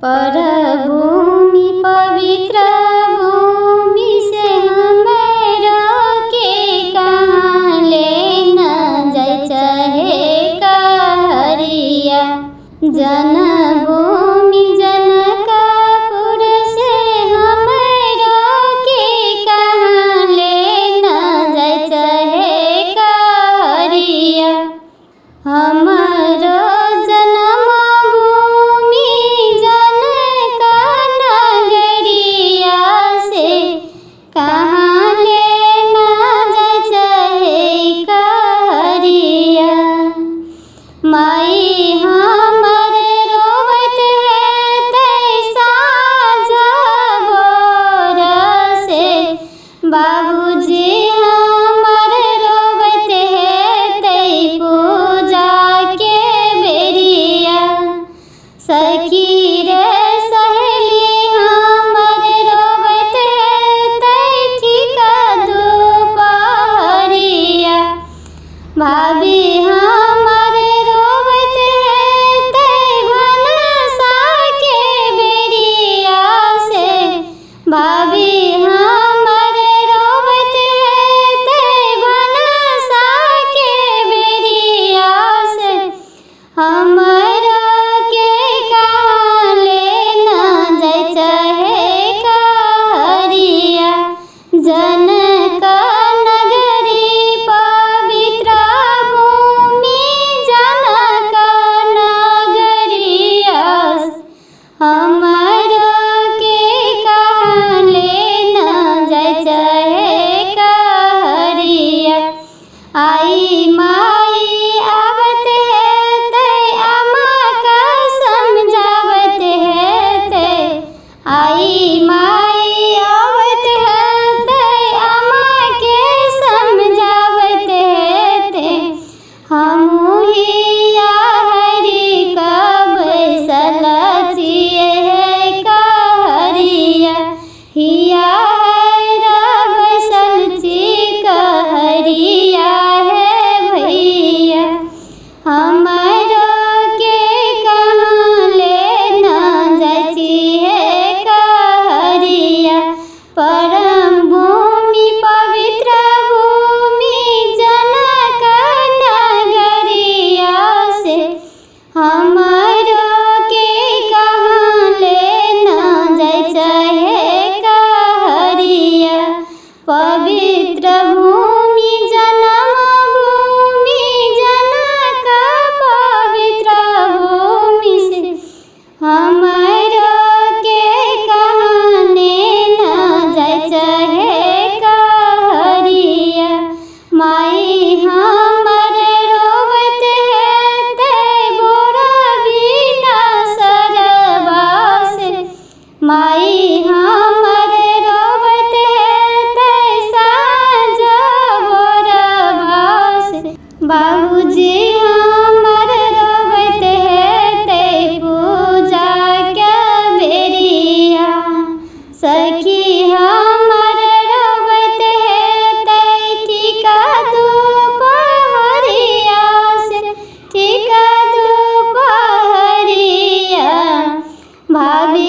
पर भूमि पवित्र भूमि से हमरा के कहाँ ले न जाय चाहे कहरिया। जन्मभूमि जनकपुर से हमरा के कहाँ ले न जाय चाहे कहरिया। हमरो जन्मभूमि जनक नगरिया से कहाँ ले न जाय चाहे कहरिया। माई हमर रोवत है तैसा जबोर से, बाबूजी हमर रोवत है तै पूजा के बेरिया। सखी रे सहेली हमर रोवत है तै ठीका दुपहरिया। भाभी हमर रोवत है तै भनसा के बेरिया से, भाभी हमर रोवत है तै भनसा के बेरिया से। हमरा के कहाँ ले न जाय चाहे कहरिया। जनक नगरी पवित्र भूमि जनक नगरिया। हमरा के कहाँ ले न जाय चाहे कहरिया। आई माई आवत है तै अम्मा का समझावत है तै। आई माई आवत है तै अम्मा के समझावत है तै। हमहू हिया हरि का बैसल छिए कहरिया। हिया हरा बैसल छी कहरिया है भैया। हमरो के कहाँ ले न जाय छिए कहरिया। परम भूमि पवित्र भूमि जनक नगरिया से, हमरो के कहाँ ले न जाय चाहे कहरिया। पवित्र भूमि जन्मभूमि जनक पवित्र भूमि से, हमरो के कहाँ ले न जाय चाहे कहरिया। माई हमर रोवत है तै बोरा बिना सरवा से। माई हमर रोवत है तै साँझ भोरवा से। बाबूजी हमर रोवत है तै पूजा के बेरिया। सखी हमर रोवत है तै ठीका दुपहरिया से, ठीका दुपहरिया। भाभी